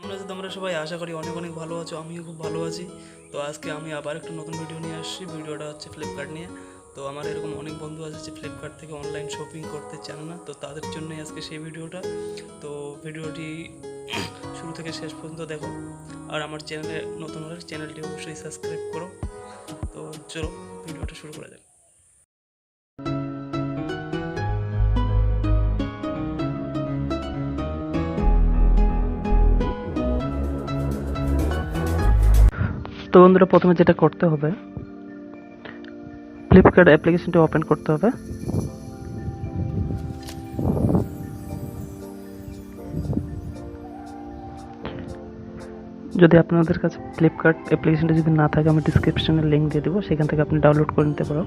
কেমন আছো তোমরা সবাই? আশা করি অনেক অনেক ভালো আছো। আমিও খুব ভালো আছি। তো আজকে আমি আবার একটা নতুন ভিডিও নিয়ে আসছি। ভিডিওটা হচ্ছে ফ্লিপকার্ট নিয়ে। তো আমার এরকম অনেক বন্ধু আছে যে ফ্লিপকার্ট থেকে অনলাইন শপিং করতে চান না, তো তাদের জন্যই আজকে সেই ভিডিওটা। তো ভিডিওটি শুরু থেকে শেষ পর্যন্ত দেখো। আর আমার চ্যানেলে নতুন হলে চ্যানেলটি অবশ্যই সাবস্ক্রাইব করো। তো চলো ভিডিওটা শুরু করা যাক। তো বন্ধুরা, প্রথমে যেটা করতে হবে, ফ্লিপকার্ট অ্যাপ্লিকেশনটি ওপেন করতে হবে। যদি আপনাদের কাছে ফ্লিপকার্ট অ্যাপ্লিকেশনটা যদি না থাকে, আমি ডিসক্রিপশনে লিঙ্ক দিয়ে দেবো, সেখান থেকে আপনি ডাউনলোড করে নিতে পারো।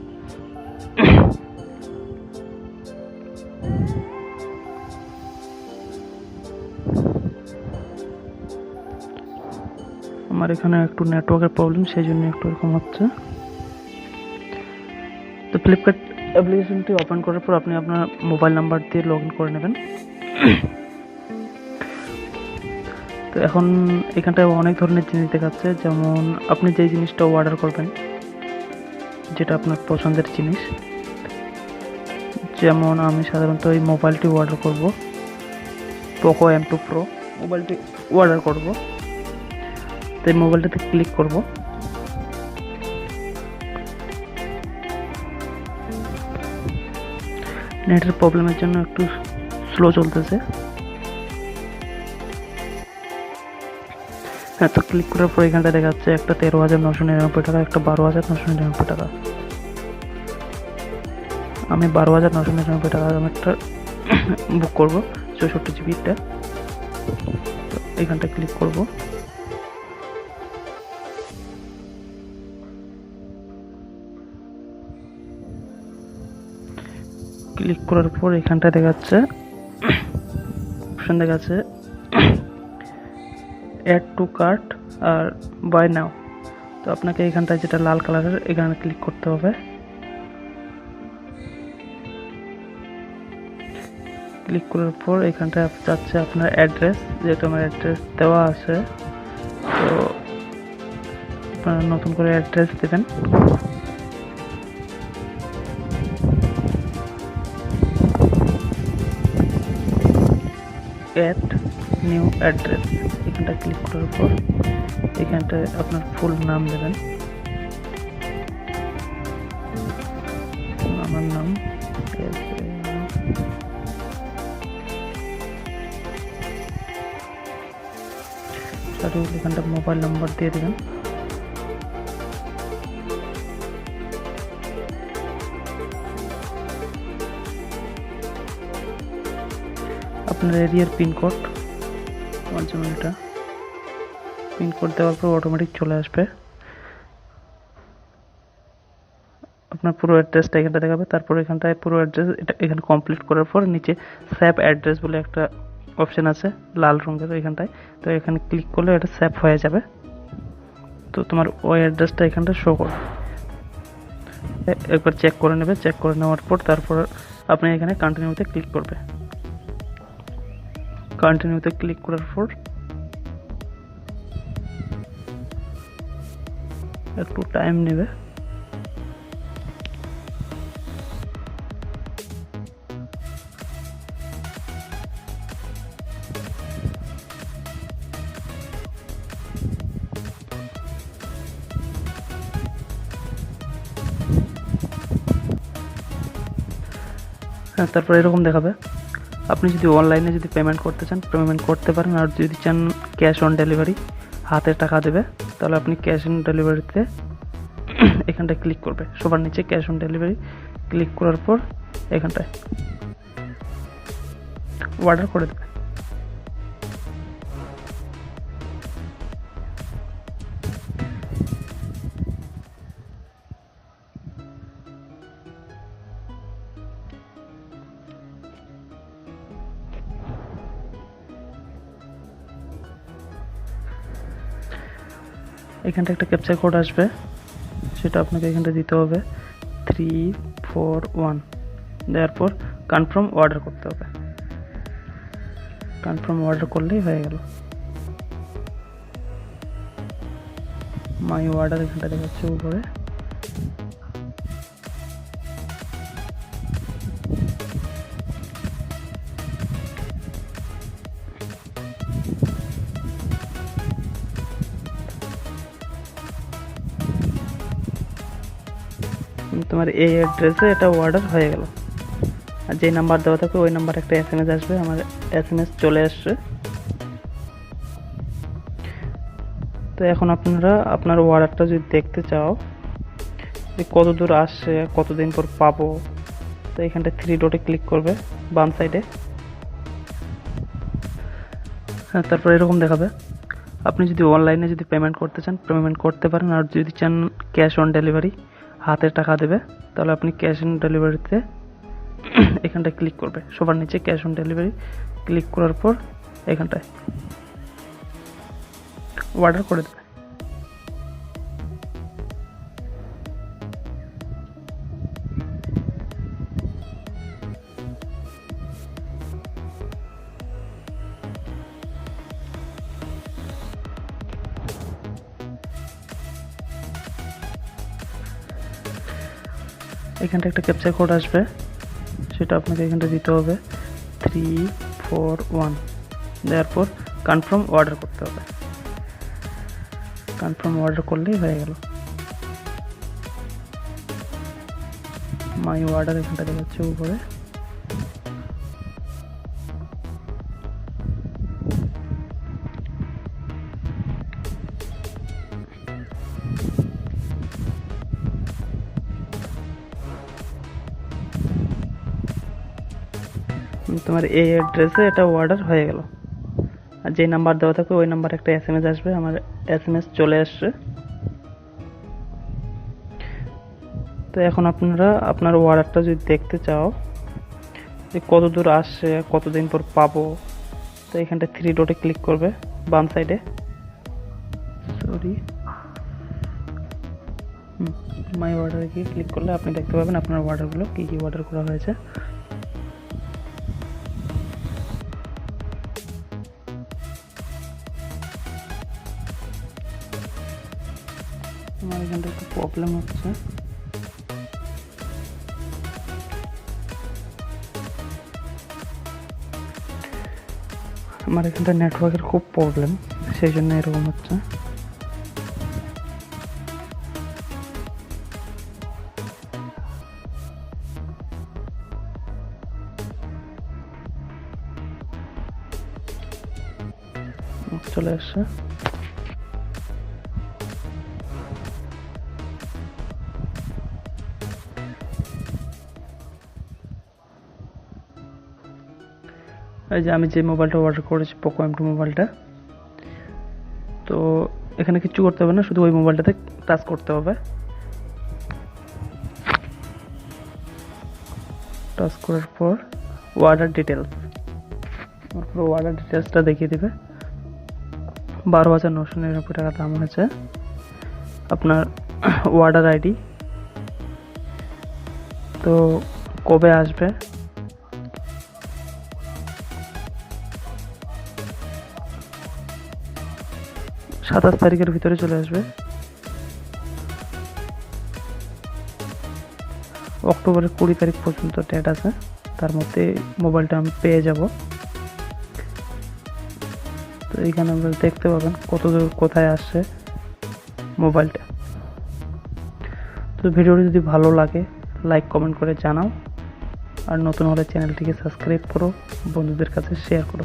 আমার এখানে একটু নেটওয়ার্কের প্রবলেম, সেই জন্য একটু এরকম হচ্ছে। তো ফ্লিপকার্ট অ্যাপ্লিকেশনটি ওপেন করার পর আপনি আপনার মোবাইল নাম্বার দিয়ে লগ ইন করে নেবেন। তো এখন এখানটায় অনেক ধরনের জিনিস দেখাচ্ছে, যেমন আপনি যেই জিনিসটা অর্ডার করবেন, যেটা আপনার পছন্দের জিনিস। যেমন আমি সাধারণত এই মোবাইলটি অর্ডার করব, পোকো M2 Pro মোবাইলটি অর্ডার করব। তো এই মোবাইলটাতে ক্লিক করব। নেটের প্রবলেমের জন্য একটু স্লো চলতেছে। হ্যাঁ, তো ক্লিক করার পর এখানটা দেখা যাচ্ছে একটা 13,999 টাকা, একটা 12,999 টাকা। আমি 12,999 টাকা একটা বুক করব, 64 জিবিটা। তো এখানটা ক্লিক করব। ক্লিক করার পর এখানটা দেখাচ্ছে অপশন দেখাচ্ছে অ্যাড টু কার্ট আর বাই নাও। তো আপনাকে এখানটায় যেটা লাল কালারের, এখানে ক্লিক করতে হবে। ক্লিক করার পর এখানটায় যাচ্ছে আপনার অ্যাড্রেস, যেহেতু আমার অ্যাড্রেস দেওয়া আছে, তো আপনারা নতুন করে অ্যাড্রেস দেবেন। অ্যাড নিউ অ্যাড্রেস, এখানটা ক্লিক করার পর এখানটায় আপনার ফুল নাম দেবেন। আমার নাম এখানটা মোবাইল নাম্বার দিয়ে দেবেন। আপনার এরিয়ার পিনকোড, আমার জন্য এটা পিনকোড দেওয়ার পর অটোমেটিক চলে আসবে। আপনার পুরো অ্যাড্রেসটা এখানটা দেখাবে। তারপর এখানটায় পুরো অ্যাড্রেস এটা এখানে কমপ্লিট করার পর নিচে সেভ অ্যাড্রেস বলে একটা অপশন আছে লাল রঙের এখানটায়। তো এখানে ক্লিক করলে এটা সেভ হয়ে যাবে। তো তোমার ওই অ্যাড্রেসটা এখানটা শো করবে। একবার চেক করে নেবে। চেক করে নেওয়ার পর তারপর আপনি এখানে কন্টিনিউতে ক্লিক করবে। কন্টিনিউতে ক্লিক করার পর একটু টাইম নেবে। হ্যাঁ, তারপর এরকম দেখাবে। আপনি যদি অনলাইনে যদি পেমেন্ট করতে চান, পেমেন্ট করতে পারেন। আর যদি চান ক্যাশ অন ডেলিভারি, হাতে টাকা দেবে, তাহলে আপনি ক্যাশ অন ডেলিভারিতে এখানটায় ক্লিক করবে। সবার নিচে ক্যাশ অন ডেলিভারি ক্লিক করার পর এখানটায় অর্ডার করে দেবে। এখানটা একটা ক্যাপচা কোড আসবে, সেটা আপনাকে এখানটা দিতে হবে 341। দেওয়ার পর কনফার্ম অর্ডার করতে হবে। কনফার্ম অর্ডার করলেই হয়ে গেল। মাই অর্ডার এখানটা দেখাচ্ছে উপরে। তোমার এই অ্যাড্রেসে এটা অর্ডার হয়ে গেল। আর যে নাম্বার দেওয়া থাকবে ওই নাম্বার একটা SMS আসবে। আমার SMS চলে আসছে। তো এখন আপনারা আপনার অর্ডারটা যদি দেখতে চাও যে কত দূর আসছে, কতদিন পর পাবো, তো এখানটা 3 ডটে ক্লিক করবে বাম সাইডে। হ্যাঁ, তারপর এরকম দেখাবে। আপনি যদি অনলাইনে যদি পেমেন্ট করতে চান পেমেন্ট করতে পারেন, আর যদি চান ক্যাশ অন ডেলিভারি হাতে টাকা দেবে তাহলে আপনি ক্যাশ অন ডেলিভারিতে এখানটায় ক্লিক করবে। সবার নিচে ক্যাশ অন ডেলিভারি ক্লিক করার পর এখানটায় অর্ডার করে দেবে। এখানটা একটা ক্যাপচার কোড আসবে, সেটা আপনাকে এখানটা দিতে হবে 341। দেওয়ার পর কনফার্ম অর্ডার করতে হবে। কনফার্ম অর্ডার করলেই হয়ে গেল। মাই অর্ডার এখানটা দেখাচ্ছে উপরে। তোমার এই অ্যাড্রেসে এটা অর্ডার হয়ে গেল। আর যে নাম্বার দেওয়া থাকবে ওই নাম্বার একটা SMS আসবে। আমার SMS চলে আসছে। তো এখন আপনারা আপনার অর্ডারটা যদি দেখতে চাও যে কত দূর আসছে, কতদিন পর পাবো, তো এখানটা 3 ডটে ক্লিক করবে বাম সাইডে। মাই অর্ডারে গিয়ে ক্লিক করলে আপনি দেখতে পাবেন আপনার অর্ডারগুলো কী কী অর্ডার করা হয়েছে। আমার এখানটা একটু প্রবলেম হচ্ছে। আমার এখানটা নেটওয়ার্কের খুব প্রবলেম, সেই জন্য এরকম হচ্ছে। চলে আসছে। এই যে আমি যে মোবাইলটা অর্ডার করেছি পোকো M2 মোবাইলটা, তো এখানে কিছু করতে হবে না, শুধু ওই মোবাইলটাতে টাচ করতে হবে। টাচ করার পর অর্ডার ডিটেলস, তারপর অর্ডার ডিটেলসটা দেখিয়ে দেবে। 12,999 টাকা দাম হয়েছে। আপনার অর্ডার আইডি, তো কবে আসবে, সাতাশ তারিখের ভিতরে চলে আসবে। অক্টোবরের 20 তারিখ পর্যন্ত ডেট আছে, তার মধ্যে মোবাইলটা আমি পেয়ে যাব। তো এইখানে আমরা দেখতে পাবেন কত দূর কোথায় আসছে মোবাইলটা। তো ভিডিওটি যদি ভালো লাগে লাইক কমেন্ট করে জানাও, আর নতুন হলে চ্যানেলটিকে সাবস্ক্রাইব করো, বন্ধুদের কাছে শেয়ার করো।